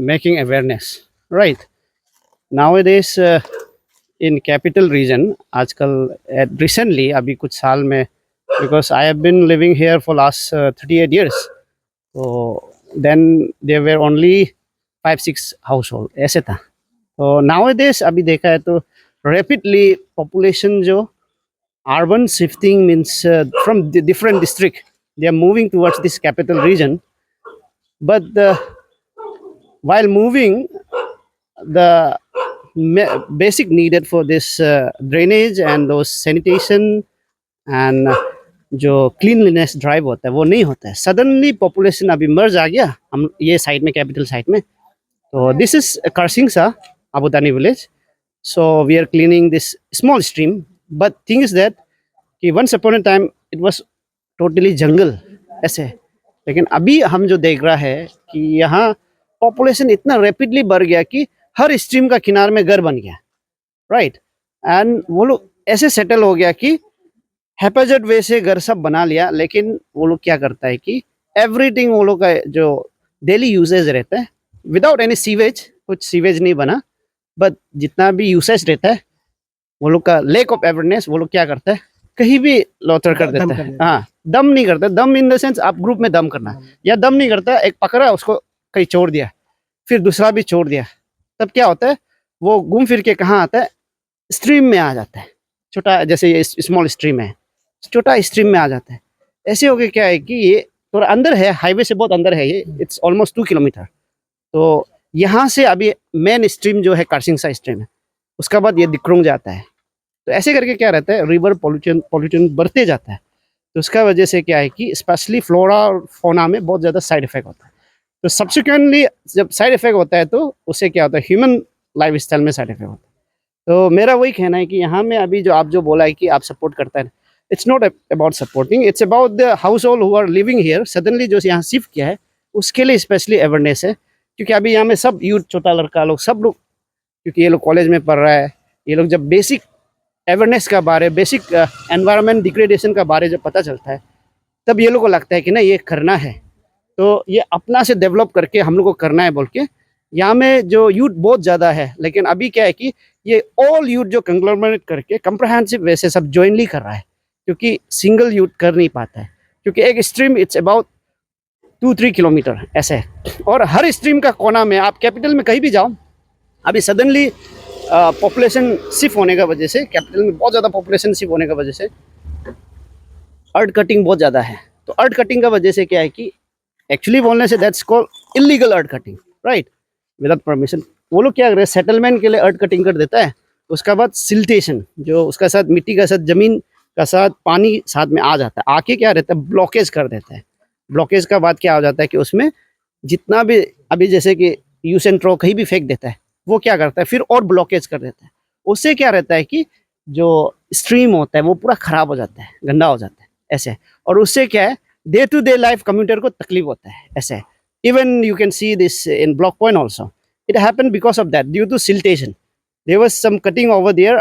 making awareness, right? Nowadays, in capital region, आजकल recently अभी कुछ साल में, because I have been living here for last 38 years, so then there were only 5-6 household ऐसे था. तो nowadays अभी देखा है तो rapidly population जो urban shifting means from the different district they are moving towards this capital region, but while moving the basic needed for this drainage and those sanitation and जो cleanliness drive होता है वो नहीं होता है. Suddenly population अभी मर्ज आ गया हम ये साइड में, कैपिटल साइड में. तो this is Karsingsa Abudani village. So we are cleaning this small stream, but thing is that कि once upon a time it was totally jungle ऐसे. लेकिन अभी हम जो देख रहा है कि यहाँ पॉपुलेशन इतना रैपिडली बढ़ गया कि हर स्ट्रीम का किनार में घर बन गया, राइट. एंड वो लोग ऐसे सेटल हो गया कि हैपेजेड वे से घर सब बना लिया. लेकिन वो लोग क्या करता है कि एवरीथिंग वो लोग का जो डेली यूजेज रहता है विदाउट एनी सीवेज, कुछ सीवेज नहीं बना, बट जितना भी यूसेज रहता है वो लोग का लैक ऑफ अवेयरनेस, वो लोग क्या करता है कहीं भी लॉटर कर देता है. हाँ, दम नहीं करता. दम इन द सेंस आप ग्रुप में दम करना, या दम नहीं करता, एक पकड़ा उसको कहीं छोड़ दिया, फिर दूसरा भी छोड़ दिया. तब क्या होता है वो घूम फिर के कहाँ आता है, स्ट्रीम में आ जाता है. छोटा जैसे ये स्मॉल स्ट्रीम है, छोटा स्ट्रीम में आ जाता है. ऐसे हो गया क्या है कि ये थोड़ा अंदर है, हाईवे से बहुत अंदर है ये, इट्स ऑलमोस्ट 2 किलोमीटर. तो यहाँ से अभी मेन स्ट्रीम जो है कारसिंगसा स्ट्रीम है, उसका बाद ये दिक्रोंग जाता है. तो ऐसे करके क्या रहता है, रिवर पॉल्यूशन बढ़ते जाता है. तो उसका वजह से क्या है कि स्पेशली फ्लोरा और फोना में बहुत ज़्यादा साइड इफेक्ट होता है. तो सब्सिक्वेंटली जब साइड इफेक्ट होता है तो उससे क्या होता है, ह्यूमन लाइफ स्टाइल में साइड इफेक्ट होता है. तो मेरा वही कहना है कि यहाँ में अभी जो आप जो बोला है कि आप सपोर्ट करता है, it's not about supporting, it's about the household who are living here. Suddenly जो यहाँ शिफ्ट किया है उसके लिए स्पेशली अवेयरनेस है. क्योंकि अभी यहाँ में सब यूथ, छोटा लड़का लोग, सब लोग, क्योंकि ये लोग कॉलेज में पढ़ रहा है, ये लोग जब बेसिक अवेयरनेस का बारे, बेसिक एनवायरनमेंट डिग्रेडेशन का बारे जब पता चलता है, तब ये लोग को लगता है कि ना ये करना है. तो ये अपना से डेवलप करके हम लोग को करना है बोल के यहाँ में जो यूथ बहुत ज़्यादा है. लेकिन अभी क्या है कि ये ऑल यूथ जो कंग्लोमरेट करके कंप्रहेंसिव वैसे सब जॉइनली कर रहा है, क्योंकि सिंगल यूथ कर नहीं पाता है. क्योंकि एक स्ट्रीम इट्स अबाउट 2-3 किलोमीटर ऐसे है, और हर स्ट्रीम का कोना में आप कैपिटल में कहीं भी जाओ, अभी सडनली पॉपुलेशन शिफ्ट होने का वजह से, कैपिटल में बहुत ज़्यादा पॉपुलेशन शिफ्ट होने का वजह से अर्थ कटिंग बहुत ज़्यादा है. तो अर्थ कटिंग का वजह से क्या है कि एक्चुअली बोलने से that's called illegal earth cutting, right, without permission. वो लोग क्या कर रहे हैं, सेटलमेंट के लिए अर्थ कटिंग कर देता है. उसका बाद सिल्टेशन, जो उसका साथ मिट्टी का साथ जमीन का साथ पानी साथ में आ जाता है, आके क्या रहता है ब्लॉकेज कर देता है. ब्लॉकेज का बाद क्या हो जाता है कि उसमें जितना भी अभी जैसे कि यूज एंड थ्रो कहीं भी फेंक देता है, वो क्या करता है फिर और ब्लॉकेज कर देता है. उससे क्या रहता है कि जो स्ट्रीम होता है वो पूरा खराब हो जाता है, गंदा हो जाता है ऐसे. और उससे क्या है day to day life commuter को तकलीफ होता है ऐसे. Even you can see this in block point also, it happen because of that, due to siltation. There was some cutting over there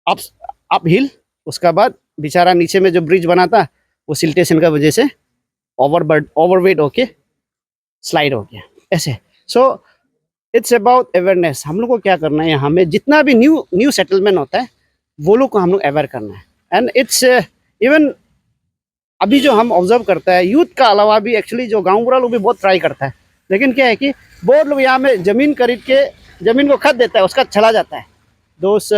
uphill. उसका बाद बेचारा नीचे में जो ब्रिज बना था वो सिल्टेशन का वजह से ओवरवेट होके स्लाइड हो गया ऐसे. So it's about awareness. हम लोग को क्या करना है, यहाँ में जितना भी न्यू सेटलमेंट होता है वो लोग को हम लोग अवेयर करना है. एंड इट्स इवन अभी जो हम ऑब्जर्व करता है, यूथ का अलावा भी एक्चुअली जो गाँव बुरा लोग भी बहुत ट्राई करता है. लेकिन क्या है कि बहुत लोग यहाँ में ज़मीन खरीद के ज़मीन को खरीद देता है, उसका चला जाता है. दोस्त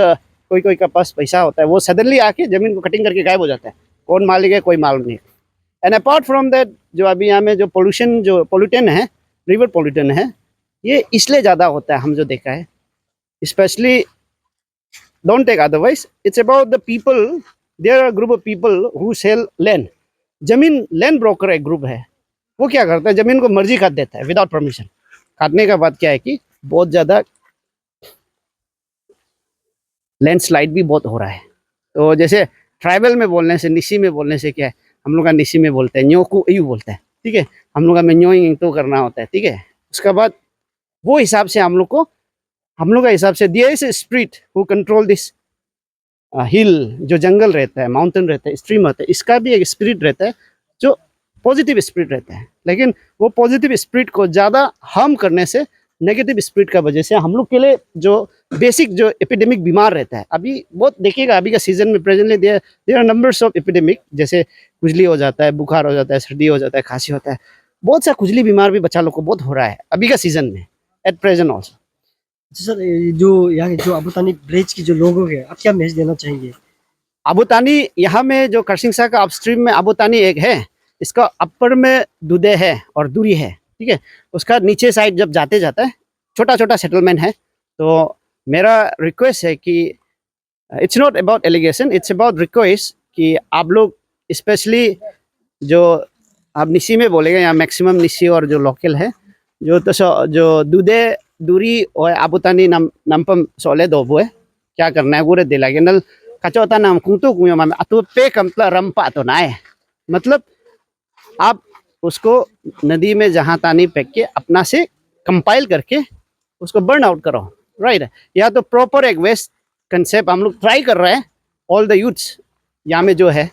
कोई का पास पैसा होता है, वो सडनली आके ज़मीन को कटिंग करके गायब हो जाता है. कौन मालिक है कोई मालूम नहीं. एंड अपार्ट फ्रॉम दैट, जो अभी यहाँ में जो पोल्यूशन, जो पोल्यूटन है, रिवर पोल्यूटन है, ये इसलिए ज़्यादा होता है हम जो देखा है. Specially don't take otherwise, it's about the people. There are group of people who sell land. जमीन लैंड ब्रोकर एक ग्रुप है, वो क्या करता है ज़मीन को मर्जी काट देता है विदाउट परमिशन. काटने का बाद क्या है कि बहुत ज़्यादा लैंडस्लाइड भी बहुत हो रहा है. तो जैसे ट्राइबल में बोलने से, निशी में बोलने से क्या है, हम लोग का निशी में बोलते हैं न्योकू यू बोलते हैं, ठीक है. हम लोग का में न्योइंग तो करना होता है, ठीक है. उसका बाद वो हिसाब से हम लोग का हिसाब से दिया इस स्पिरिट हु कंट्रोल दिस हिल, जो जंगल रहता है, माउंटेन रहता है, स्ट्रीम रहता है, इसका भी एक स्पिरिट रहता है जो पॉजिटिव स्पिरिट रहता है, लेकिन वो पॉजिटिव स्पिरिट को ज़्यादा हार्म करने से नेगेटिव स्पिरिट का वजह से हम लोग के लिए जो बेसिक जो एपिडेमिक बीमार रहता है, अभी बहुत देखिएगा अभी का सीजन में presently there are numbers of epidemic, जैसे खुजली हो जाता है, बुखार हो जाता है, सर्दी हो जाता है, खांसी होता है, बहुत सा खुजली बीमार भी बच्चा लोग को बहुत हो रहा है अभी का सीजन में एट प्रेजेंट ऑल्सो। सर जो यहाँ के जो आबूतानी विलेज के जो लोग हैं, आप क्या मैसेज देना चाहेंगे? आबूतानी यहाँ में जो करसिंगसा का अपस्ट्रीम में आबूतानी एक है, इसका अपर में दुदे है और दूरी है, ठीक है। उसका नीचे साइड जब जाते जाता है छोटा छोटा सेटलमेंट है। तो मेरा रिक्वेस्ट है कि it's not about allegation, it's about request कि आप लोग स्पेशली जो आप निसी में बोलेंगे या मैक्सिमम निसी और जो लोकल है जो दुदे दूरी और आबूतानी नमपम सोले दोबो है, क्या करना है पूरे दिलागे नल कचौता नाम कुंतो कुयो मामे अतु पे कम्पला रंपा तो ना है, मतलब आप उसको नदी में जहाँ तानी फेंक के अपना से कंपाइल करके उसको बर्न आउट करो, राइट। या तो प्रॉपर एक वेस्ट कंसेप्ट हम लोग ट्राई कर रहे हैं, ऑल द यूथ्स यहाँ में जो है,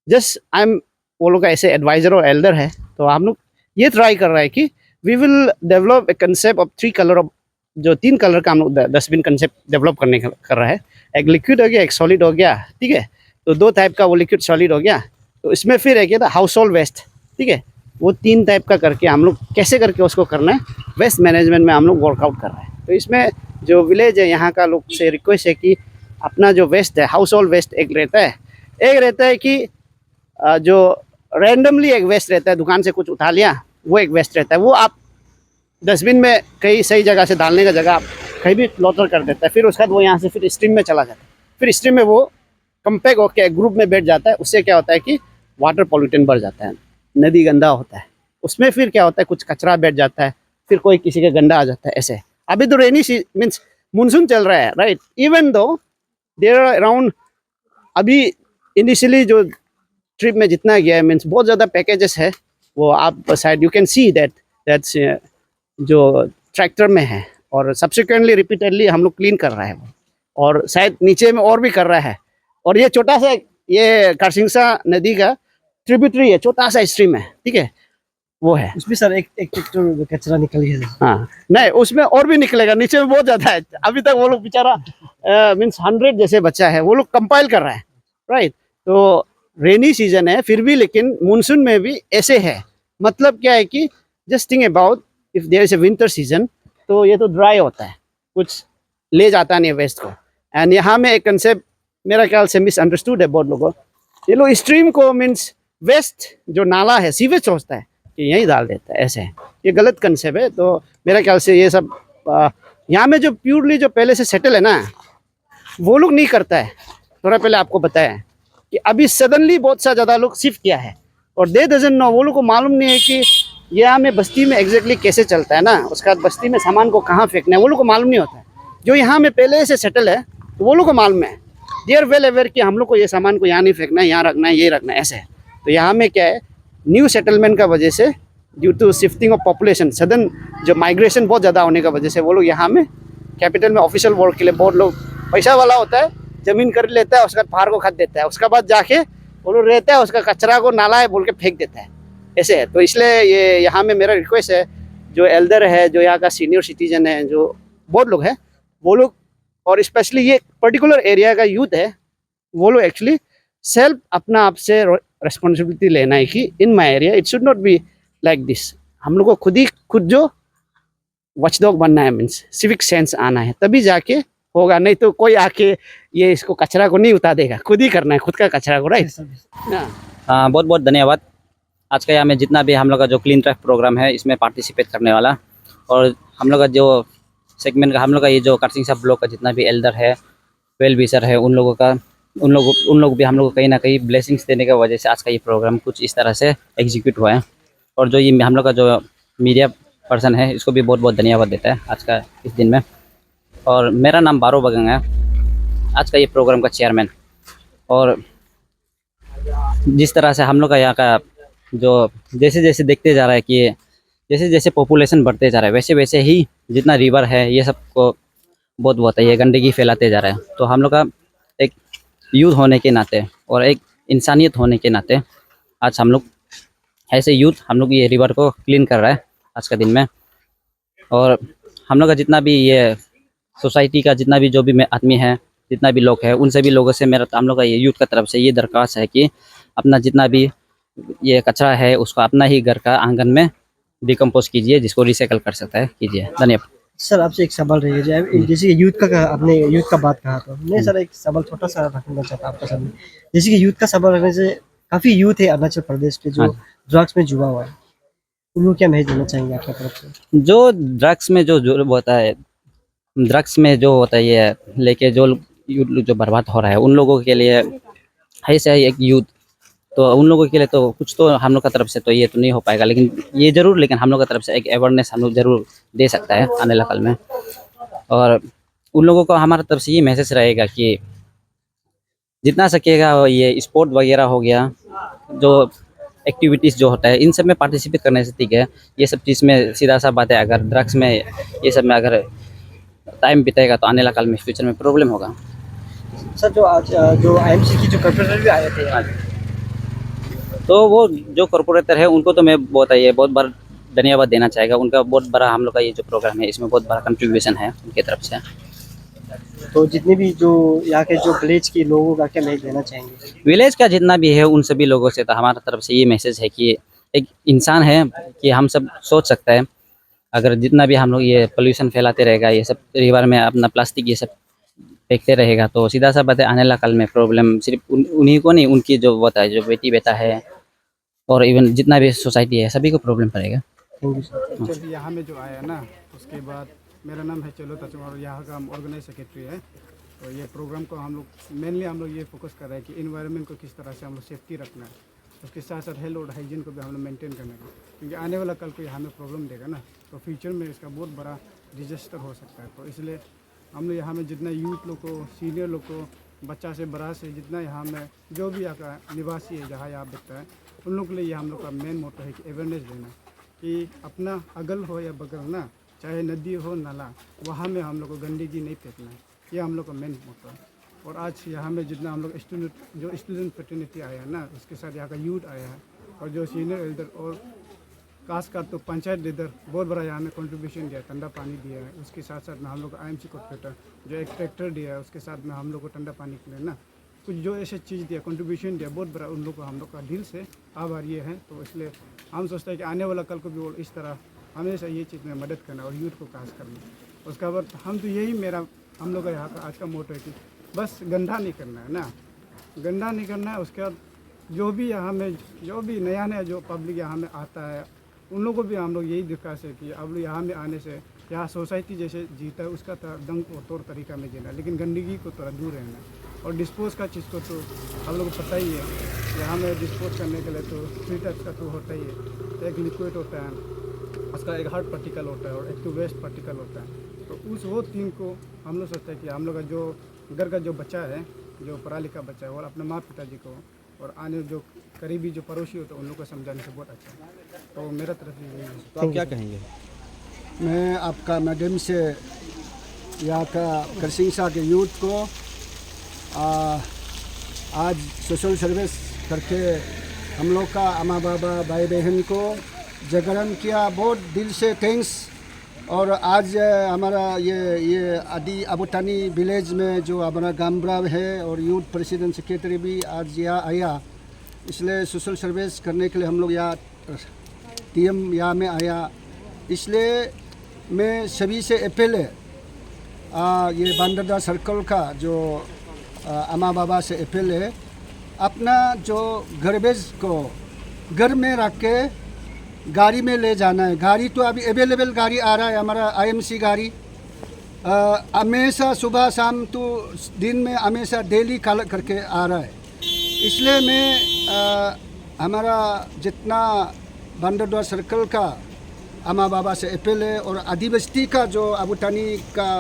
जस्ट आई एम वो लोग का ऐसे एडवाइजर और एल्डर है, तो हम लोग ये ट्राई कर रहे हैं कि we will develop a concept of 3 colour of, जो 3 कलर का हम लोग डस्टबिन कंसेप्ट डेवलप करने का कर रहा है। एक लिक्विड हो गया, एक सॉलिड हो गया, ठीक है। तो 2 टाइप का वो लिक्विड सॉलिड हो गया। तो इसमें फिर एक था हाउस होल्ड वेस्ट, ठीक है। वो 3 टाइप का करके हम लोग कैसे करके उसको करना है, वेस्ट मैनेजमेंट में हम लोग वर्कआउट कर रहे हैं। तो इसमें जो विलेज है यहाँ का लोग से रिक्वेस्ट है कि अपना जो वेस्ट है, हाउस होल्ड वेस्ट एक रहता है कि जो रैंडमली एक वेस्ट रहता है, दुकान से कुछ उठा लिया वो एक वेस्ट रहता है, वो आप डस्टबिन में कहीं सही जगह से डालने का जगह आप कहीं भी लॉटर कर देता है। फिर उसके बाद वो यहाँ से फिर स्ट्रीम में चला जाता है, फिर स्ट्रीम में वो कंपेक्ट होकर ग्रुप में बैठ जाता है। उससे क्या होता है कि वाटर पॉल्यूटेंट बढ़ जाता है, नदी गंदा होता है, उसमें फिर क्या होता है कुछ कचरा बैठ जाता है, फिर कोई किसी का गंदा आ जाता है। ऐसे अभी तो रेनी मीन्स मानसून चल रहा है, right. Even though there are around अभी इनिशियली जो ट्रिप में जितना गया है मीन्स बहुत ज़्यादा पैकेजेस है, वो आप शायद यू कैन सी दैट्स जो ट्रैक्टर में है, और सब्सिक्वेंटली रिपीटेडली हम लोग क्लीन कर रहा है वो, और शायद नीचे में और भी कर रहा है। और ये छोटा सा ये करसिंगसा नदी का ट्रिब्यूटरी है, छोटा सा स्ट्रीम है, ठीक है, वो है। उसमें सर एक ट्रैक्टर कचरा निकल गया। हाँ नहीं, उसमें और भी निकलेगा, नीचे में बहुत ज़्यादा है। अभी तक वो लोग बेचारा मीन्स 100 जैसे बच्चा है, वो लोग कंपाइल कर रहा है, राइट। तो रेनी सीजन है फिर भी, लेकिन मानसून में भी ऐसे है। मतलब क्या है कि just think about if there is a winter season, तो ये तो ड्राई होता है, कुछ ले जाता नहीं वेस्ट को। एंड यहाँ में एक कंसेप्ट मेरा ख्याल से मिसअंडरस्टूड है बहुत लोगों, ये लोग स्ट्रीम को मीन्स वेस्ट जो नाला है सीवेज सोचता है कि यहीं डाल देता है, ऐसे ये गलत कंसेप्ट है। तो मेरा ख्याल से ये सब यहाँ में जो प्योरली जो पहले से सेटल है ना, वो लोग नहीं करता है। थोड़ा पहले आपको बताया कि अभी सडनली बहुत सा ज़्यादा लोग शिफ्ट किया है, और दे डजंट नो, वो लोग को मालूम नहीं है कि यहाँ में बस्ती में एग्जैक्टली कैसे चलता है ना, उसका बस्ती में सामान को कहाँ फेंकना है वो लोग को मालूम नहीं होता है। जो यहाँ में पहले से सेटल है तो वो लोग को मालूम है, दे आर वेल अवेयर कि हम लोग को ये सामान को यहाँ नहीं फेंकना है, यहाँ रखना है, ये रखना है, ऐसे है। तो यहाँ में क्या है, न्यू सेटलमेंट का वजह से due to shifting of population, sudden जो माइग्रेशन बहुत ज़्यादा होने का वजह से वो लोग यहाँ में कैपिटल में ऑफिशियल वर्क के लिए बहुत लोग, पैसा वाला होता है, ज़मीन कर लेता है, उसका पहाड़ को खरीद देता है, उसका बाद जाके वो लोग रहता है, उसका कचरा को नाला है बोल के फेंक देता है, ऐसे है। तो इसलिए ये यहाँ में मेरा रिक्वेस्ट है, जो एल्डर है, जो यहाँ का सीनियर सिटीजन है, जो बहुत लोग हैं, वो लोग, और स्पेशली ये पर्टिकुलर एरिया का यूथ है, वो लोग एक्चुअली सेल्फ अपना आप से रिस्पॉन्सिबिलिटी लेना है कि in my area it should not be like this. हम लोग को खुद जो वॉचडॉग बनना है, मीन्स सिविक सेंस आना है, तभी जाके होगा, नहीं तो कोई आके ये इसको कचरा को नहीं उतार देगा, खुद ही करना है खुद का कचरा को, राइट। हाँ, बहुत बहुत धन्यवाद। आज का यहाँ में जितना भी हम लोग का जो क्लीन ट्रैफ प्रोग्राम है इसमें पार्टिसिपेट करने वाला, और हम लोग का जो सेगमेंट का, हम लोग का ये जो करसिंगसा ब्लॉक का जितना भी एल्डर है, वेल विशर है, उन लोग भी हम लोग को कहीं ना कहीं ब्लेसिंग्स देने की वजह से आज का ये प्रोग्राम कुछ इस तरह से एग्जीक्यूट हुआ है। और जो ये हम लोग का जो मीडिया पर्सन है, इसको भी बहुत बहुत धन्यवाद देता है आज का इस दिन में। और मेरा नाम बारो बगंग है, आज का ये प्रोग्राम का चेयरमैन। और जिस तरह से हम लोग का यहाँ का जो जैसे जैसे देखते जा रहा है कि जैसे जैसे पॉपुलेशन बढ़ते जा रहा है, वैसे वैसे ही जितना रिवर है ये सब को बहुत होता है, ये गंदगी फैलाते जा रहा है। तो हम लोग का एक यूथ होने के नाते और एक इंसानियत होने के नाते आज हम लोग ऐसे यूथ हम लोग ये रिवर को क्लीन कर रहा है आज का दिन में। और हम लोग का जितना भी ये सोसाइटी का जितना भी जो भी आदमी है, जितना भी लोग है, उन सभी लोगों से मेरा हम लोग का ये यूथ का तरफ से ये दरख्वास्त है कि अपना जितना भी ये कचरा है उसको अपना ही घर का आंगन में डिकम्पोज कीजिए, जिसको रिसाइकल कर सकता है कीजिए। धन्यवाद। सर आपसे एक सवाल रहेगा, जैसे कि यूथ का आपने यूथ का बात कहा, तो मैं सर एक सवाल छोटा सा रखना चाहता हूँ आपका सामने। जैसे कि यूथ का सवाल रखने से काफ़ी यूथ है अरुणाचल प्रदेश के जो ड्रग्स में जुआ हुआ है, उनको क्या मैसेज देना चाहेंगे आपकी तरफ से? जो ड्रग्स में जो होता है, ड्रग्स में जो होता है ये लेके जो बर्बाद हो रहा है, उन लोगों के लिए ऐसा ही एक यूथ, तो उन लोगों के लिए तो कुछ तो हम लोग का तरफ से तो ये तो नहीं हो पाएगा, लेकिन ये ज़रूर, लेकिन हम लोग का तरफ से एक अवेयरनेस हम लोग ज़रूर दे सकता है आने वाले कल में। और उन लोगों को हमारी तरफ से ये मैसेज रहेगा कि जितना सकेगा ये स्पोर्ट वगैरह हो गया, जो एक्टिविटीज़ जो होता है, इन सब में पार्टिसिपेट करने से ठीक है। ये सब चीज़ में सीधा सा बात है, अगर ड्रग्स में ये सब में अगर टाइम बिताएगा तो आने वाले कल में फ्यूचर में प्रॉब्लम होगा। सर जो आज जो आईएमसी की जो कॉर्पोरेटर भी आए थे आज, तो वो जो कॉर्पोरेटर है उनको तो मैं बहुत बार धन्यवाद देना चाहेगा। उनका बहुत बड़ा हम लोग का ये जो प्रोग्राम है इसमें बहुत बड़ा कंट्रीब्यूशन है उनकी तरफ से। तो जितने भी जो यहाँ के जो विलेज के लोगों का क्या मैसेज देना चाहेंगे? विलेज का जितना भी है उन सभी लोगों से तो हमारा तरफ से ये मैसेज है कि एक इंसान है कि हम सब सोच सकता है, अगर जितना भी हम लोग ये पोल्यूशन फैलाते रहेगा, ये सब रिवर में अपना प्लास्टिक ये सब फेंकते रहेगा, तो सीधा सा बात है आने वाला कल में प्रॉब्लम सिर्फ उन्हीं को नहीं, उनकी जो होता है जो बेटी बेटा है और इवन जितना भी सोसाइटी है सभी को प्रॉब्लम पड़ेगा। Thank you sir. जब यहाँ में जो आया ना, उसके बाद मेरा नाम है चलो तचम और यहाँ का हम ऑर्गेनाइज सेक्रेटरी है। तो ये प्रोग्राम को हम लोग मेनली हम लोग ये फोकस कर रहे हैं कि इन्वायरमेंट को किस तरह से हम लोग सेफ्टी रखना है, उसके साथ साथ हेल्थ और हाइजीन को भी हम लोग मेंटेन करना है, क्योंकि आने वाला कल को यहाँ में प्रॉब्लम देगा ना, तो फ्यूचर में इसका बहुत बड़ा डिजास्टर हो सकता है। तो इसलिए हम लोग यहाँ में जितना यूथ लोग को, सीनियर लोग को, बच्चा से बड़ा से जितना यहाँ में जो भी यहाँ का निवासी है जहाँ यहाँ बिकता है, उन लोग के लिए हम लोग का मेन मोटो है कि अवेयरनेस देना कि अपना अगल हो या बगल ना, चाहे नदी हो नाला, वहाँ में हम लोग को गंदगी नहीं फेंकना है, ये हम लोग का मेन मोटो है। और आज यहाँ में जितना हम लोग स्टूडेंट फ्रेटर्निटी आया है ना, उसके साथ यहाँ का यूथ आया है, और जो सीनियर एल्डर और खासकर तो पंचायत लीडर बहुत बड़ा यहाँ में कंट्रीब्यूशन दिया, ठंडा पानी दिया है। उसके साथ साथ में हम लोग आईएमसी कॉर्पोरेटर जो एक ट्रैक्टर दिया है, उसके साथ में हम लोग को ठंडा पानी के लिए ना कुछ जो ऐसे चीज़ दिया, कंट्रीब्यूशन दिया, बहुत बड़ा उन लोग को हम लोग का दिल से आभारी है। तो इसलिए हम सोचते हैं कि आने वाला कल को भी वो इस तरह हमेशा ये चीज़ में मदद करना और यूथ को खास करना। उसका बाद हम तो यही हम लोग का यहाँ का आज का मोटो है कि बस गंदा नहीं करना है ना, गंदा नहीं करना है। उसके बाद जो भी यहाँ में जो भी नया नया जो पब्लिक यहाँ में आता है, उन लोगों को भी हम लोग यही दिखा से कि अब यहाँ में आने से यहाँ सोसाइटी जैसे जीता है उसका दंग और तौर तरीका में जीना, लेकिन गंदगी को थोड़ा दूर रहना। और डिस्पोज का चीज़ को तो हम लोग को पता ही है, यहाँ में डिस्पोज करने के लिए तो 3 टाइप्स का तो होता ही है। एक लिक्विड होता है, उसका एक हार्ड पार्टिकल होता है और एक तो वेस्ट पार्टिकल होता है। तो वो 3 को हम लोग सोचते हैं कि हम लोग का जो घर का जो बच्चा है, जो पढ़ा लिखा बच्चा है, और अपने माँ पिताजी को और आने जो करीबी जो पड़ोसी होते हैं उन लोग को समझाने से बहुत अच्छा है। तो मेरा तरफ से यही है। तो आप क्या कहेंगे? मैं आपका मैडम से यहाँ का करसिंगसा के यूथ को आज सोशल सर्विस करके हम लोग का अम्मा बाबा भाई बहन को जागरण किया, बहुत दिल से थैंक्स। और आज हमारा ये आदि अबुतानी विलेज में जो हमारा गामब्रा है और यूथ प्रेसिडेंट सेक्रेटरी भी आज यहाँ आया, इसलिए सोशल सर्विस करने के लिए हम लोग यहाँ टीएम यहाँ में आया। इसलिए मैं सभी से अपील है, ये बांदरदा सर्कल का जो अम्मा बाबा से अपील है, अपना जो गार्बेज को घर में रख के गाड़ी में ले जाना है। गाड़ी तो अभी अवेलेबल गाड़ी आ रहा है, हमारा आईएमसी गाड़ी हमेशा सुबह शाम तो दिन में हमेशा डेली कल करके आ रहा है। इसलिए मैं हमारा जितना बांदरदा सर्कल का अम्मा बाबा से अपील है और आदिवासी का जो अबुतानी का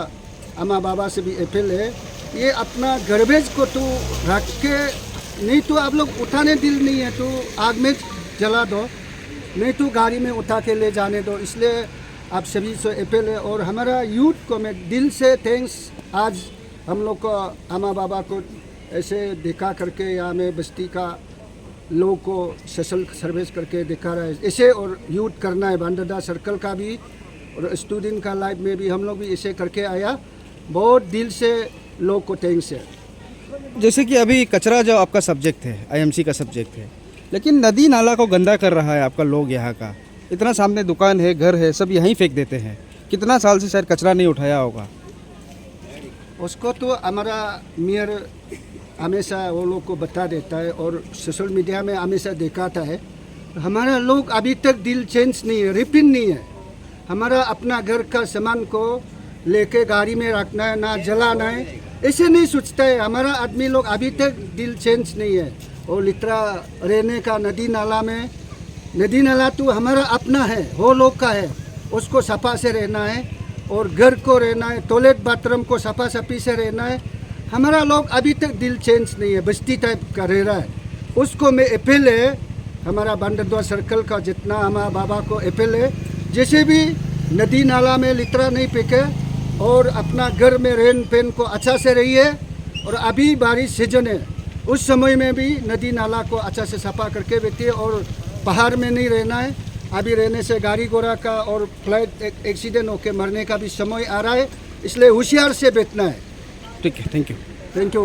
अम्मा बाबा से भी अपील है, ये अपना गार्बेज को तो रख के, नहीं तो आप लोग उठाने दिल नहीं है तो आग में जला दो, नहीं तो गाड़ी में उठा के ले जाने दो। इसलिए आप सभी से अपील है। और हमारा यूथ को मैं दिल से थैंक्स, आज हम लोग को अम्मा बाबा को ऐसे देखा करके यहाँ में बस्ती का लोगों को सोशल सर्विस करके दिखा रहा है इसे, और यूथ करना है बांदरदा सर्कल का भी और स्टूडेंट का लाइफ में भी हम लोग भी इसे करके आया। बहुत दिल से लोग को थैंक्स है। जैसे कि अभी कचरा जो आपका सब्जेक्ट है, आईएमसी का सब्जेक्ट है, लेकिन नदी नाला को गंदा कर रहा है आपका लोग यहाँ का। इतना सामने दुकान है, घर है, सब यहीं फेंक देते हैं। कितना साल से शायद कचरा नहीं उठाया होगा। उसको तो हमारा मेयर हमेशा वो लोग को बता देता है और सोशल मीडिया में हमेशा दिखाता है। हमारा लोग अभी तक दिल चेंज नहीं है, रिपिन नहीं है। हमारा अपना घर का सामान को लेके गाड़ी में रखना है, ना जलाना है, ऐसे नहीं सोचता है। हमारा आदमी लोग अभी तक दिल चेंज नहीं है। और लिटरा रहने का नदी नाला में, नदी नाला तो हमारा अपना है, वो लोग का है, उसको सफा से रहना है और घर को रहना है, टॉयलेट बाथरूम को सफा सफी से रहना है। हमारा लोग अभी तक दिल चेंज नहीं है, बस्ती टाइप का रह रहा है। उसको मैं अपील है, हमारा बांदरदुआ सर्कल का जितना हमारा बाबा को अपील है, जैसे भी नदी नाला में लिटरा नहीं फेंके और अपना घर में रहन पहन को अच्छा से रहिए। और अभी बारिश सीजन है, उस समय में भी नदी नाला को अच्छा से सफा करके बैठिए और पहाड़ में नहीं रहना है। अभी रहने से गाड़ी घोड़ा का और फ्लाइट एक्सीडेंट होकर मरने का भी समय आ रहा है, इसलिए होशियार से बैठना है। ठीक है, थैंक यू। Thank you.